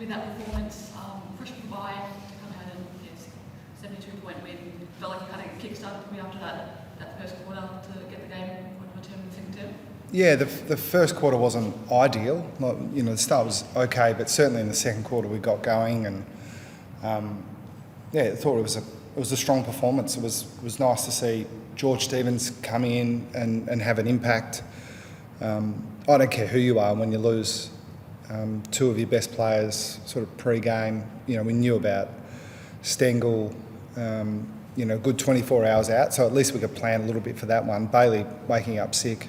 with that performance, Richmond bye to come out and 72-point win, felt like you kind of kick-started me after that first quarter to get the game on the turn in the second term? Yeah, the first quarter wasn't ideal. The start was okay, but certainly in the second quarter we got going, and I thought it was a strong performance. It was nice to see George Stevens come in and have an impact. I don't care who you are when you lose two of your best players sort of pre-game. We knew about Stengel, good 24 hours out, so at least we could plan a little bit for that one. Bailey waking up sick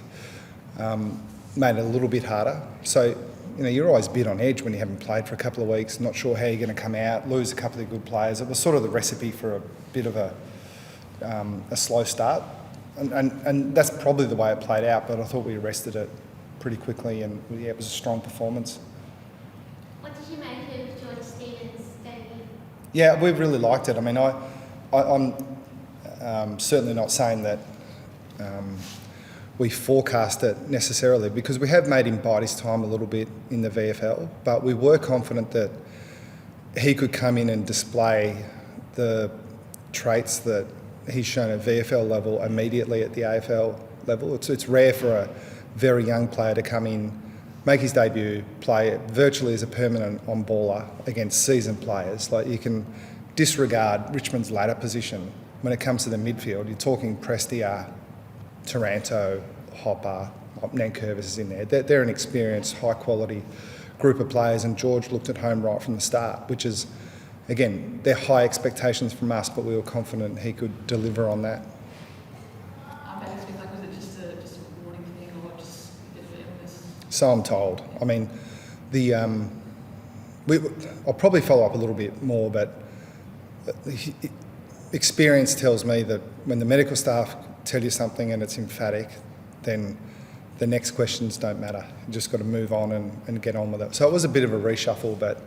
made it a little bit harder. So, you're always a bit on edge when you haven't played for a couple of weeks, not sure how you're going to come out, lose a couple of good players. It was sort of the recipe for a bit of a slow start. And that's probably the way it played out, but I thought we arrested it pretty quickly, and it was a strong performance. What did you make of George Stevens' debut? Yeah, we really liked it. I mean, I'm certainly not saying that we forecast it necessarily, because we have made him bide his time a little bit in the VFL, but we were confident that he could come in and display the traits that he's shown at VFL level immediately at the AFL level. It's rare for a very young player to come in, make his debut, play virtually as a permanent on-baller against seasoned players. Like, you can disregard Richmond's ladder position when it comes to the midfield. You're talking Prestia, Taranto, Hopper, Nankervis is in there. They're an experienced, high-quality group of players, and George looked at home right from the start, which is, again, they're high expectations from us, but we were confident he could deliver on that. Was it just a warning thing, or just a bit of illness? So I'm told. I mean, I'll probably follow up a little bit more, but experience tells me that when the medical staff tell you something and it's emphatic, then the next questions don't matter. You just got to move on and get on with it. So it was a bit of a reshuffle, but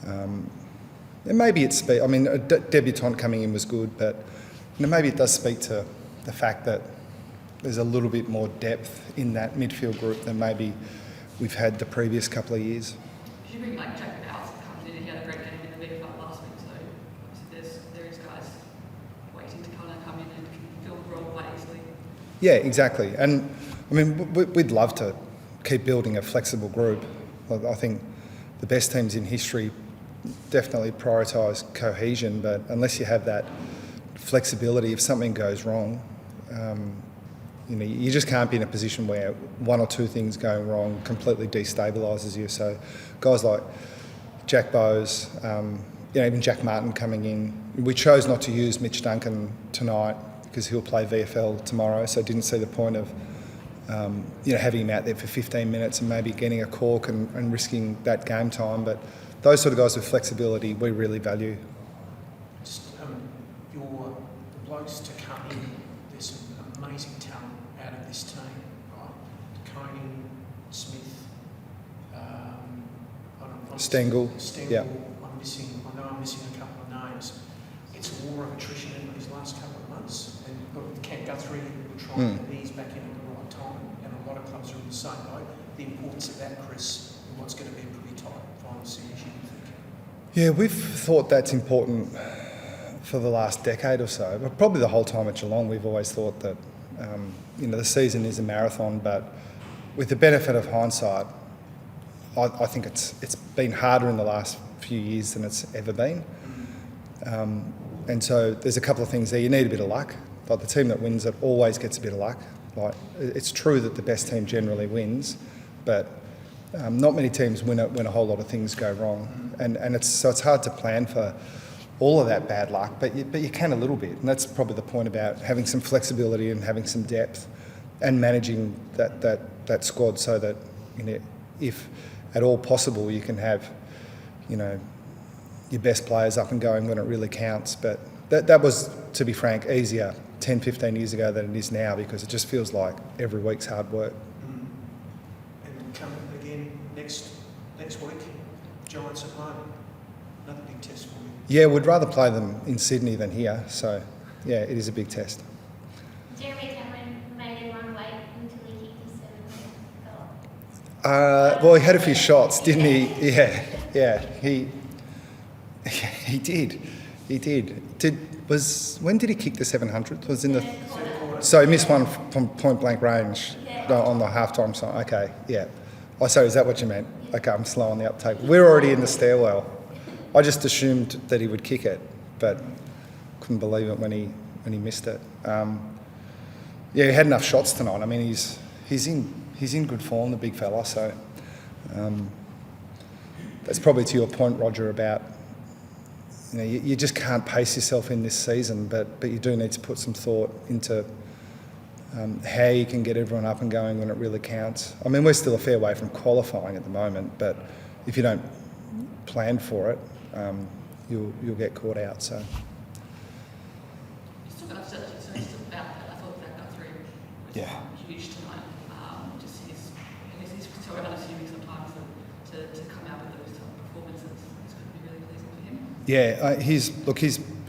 and maybe it's, I mean, a debutant coming in was good, but maybe it does speak to the fact that there's a little bit more depth in that midfield group than maybe we've had the previous couple of years. Did you bring Jack Bowles comes in, and he had a great game in the VFL last week, so obviously there is guys waiting to kind of come in and fill the role quite easily. Yeah, exactly. And I mean, we'd love to keep building a flexible group. I think the best teams in history definitely prioritise cohesion, but unless you have that flexibility, if something goes wrong, you just can't be in a position where one or two things going wrong completely destabilises you. So guys like Jack Bowes, even Jack Martin coming in. We chose not to use Mitch Duncan tonight because he'll play VFL tomorrow, so didn't see the point of having him out there for 15 minutes and maybe getting a cork and risking that game time. But those sort of guys with flexibility we really value. Just the blokes to come in, there's some amazing talent out of this team, right? Coney, Smith, Stengel. Yeah. I know I'm missing a couple of names. It's a war of attrition in these last couple of months, and Kent Guthrie will try and ease back in at the right time, and a lot of clubs are in the same boat. The importance of that, Chris, and what's going to be a pretty tight final series, you think? Yeah, we've thought that's important for the last decade or so, but probably the whole time at Geelong we've always thought that the season is a marathon, but with the benefit of hindsight, I think it's been harder in the last few years than it's ever been. And so there's a couple of things there. You need a bit of luck. Like, the team that wins it always gets a bit of luck. Like, it's true that the best team generally wins, but not many teams win it when a whole lot of things go wrong. And it's hard to plan for all of that bad luck, but you can a little bit. And that's probably the point about having some flexibility and having some depth and managing that squad so that, if at all possible, you can have, your best players up and going when it really counts. But that was, to be frank, easier 10, 15 years ago than it is now, because it just feels like every week's hard work. And come again next week, Giants at home. Another big test for you. Yeah, we'd rather play them in Sydney than here. So, yeah, it is a big test. Jeremy Cameron made everyone wait until he kicked his 7th Well, he had a few shots, didn't he? Yeah. He did. When did he kick the 700? Was in the. So he missed one from point blank range on the halftime side. Okay, yeah. Oh, sorry, is that what you meant? Okay, I'm slow on the uptake. We're already in the stairwell. I just assumed that he would kick it, but couldn't believe it when he missed it. He had enough shots tonight. I mean, he's in good form, the big fella. So that's probably to your point, Roger, about you just can't pace yourself in this season, but you do need to put some thought into how you can get everyone up and going when it really counts. I mean, we're still a fair way from qualifying at the moment, but if you don't plan for it, you'll get caught out. So. He's still got upset. So he's still about that. I thought that got through was huge tonight. Just he's so unassuming sometimes to come out with those type of performances. It's going to be really pleasing for him. Yeah,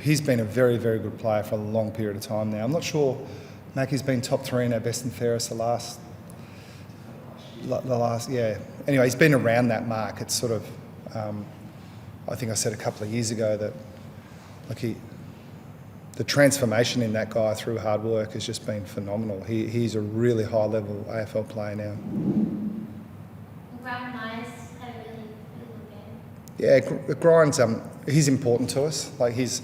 he's been a very, very good player for a long period of time now. I'm not sure Mackie's been top 3 in our best and fairest the last. Anyway, he's been around that mark. It's sort of. I think I said a couple of years ago that, the transformation in that guy through hard work has just been phenomenal. He's a really high level AFL player now. Brian Myers had a really good game. Yeah, Grimes, he's important to us. He's,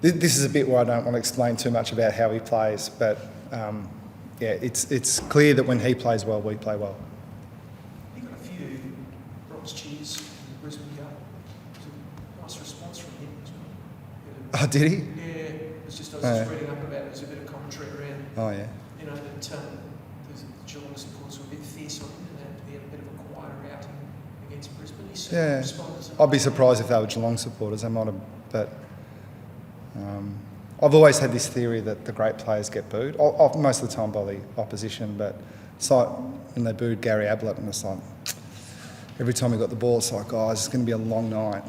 This is a bit where I don't want to explain too much about how he plays, but it's clear that when he plays well, we play well. He got a few bronze cheers in the Brisbane game. It was a nice response from him as well. Oh, did he? Yeah, it was just I was just reading up about it. There's a bit of commentary around. Oh yeah. That the Geelong supporters were a bit fierce on him, and he had a bit of a quieter outing against Brisbane. He certainly responded. I'd be surprised if they were Geelong supporters. They might have, but I've always had this theory that the great players get booed, most of the time by the opposition, but it's like when they booed Gary Ablett, and it's like every time he got the ball, it's like, it's going to be a long night.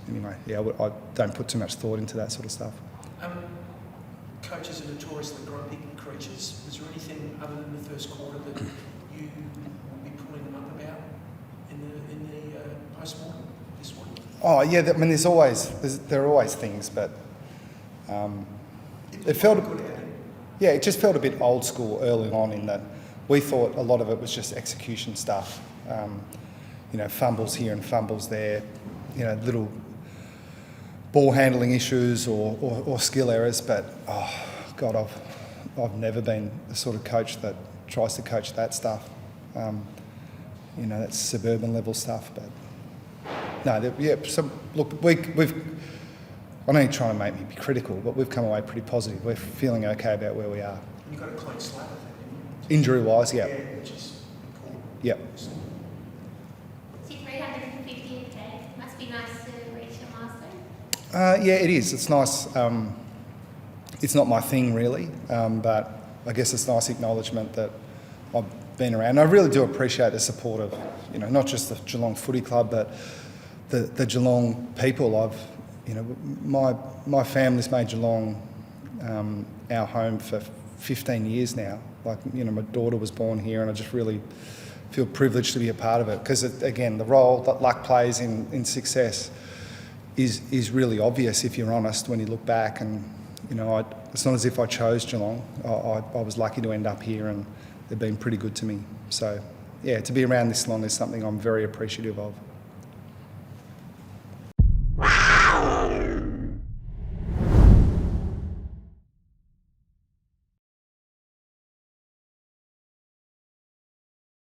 Anyway, I don't put too much thought into that sort of stuff. Coaches are notoriously grumpy creatures. Was there anything other than the first quarter that you will be pulling them up about in the post-mortem this week? Oh yeah, I mean, there are always things, but it felt it just felt a bit old school early on in that we thought a lot of it was just execution stuff. Fumbles here and fumbles there, little ball handling issues or skill errors. But God, I've never been the sort of coach that tries to coach that stuff. That's suburban level stuff, but. No, so look, we've. I'm not trying to make me be critical, but we've come away pretty positive. We're feeling okay about where we are. You got a clean slate, I think, didn't you? Injury-wise, yeah. Yeah, which is important. Yep. See 350 a day. Must be nice to reach your milestone. Yeah, it is. It's nice. It's not my thing really, but I guess it's nice acknowledgement that I've been around. And I really do appreciate the support of, not just the Geelong Footy Club, but the Geelong people. My family's made Geelong our home for 15 years now. My daughter was born here, and I just really feel privileged to be a part of it because, again, the role that luck plays in success is really obvious if you're honest when you look back. And it's not as if I chose Geelong. I was lucky to end up here, and they've been pretty good to me. So, yeah, to be around this long is something I'm very appreciative of.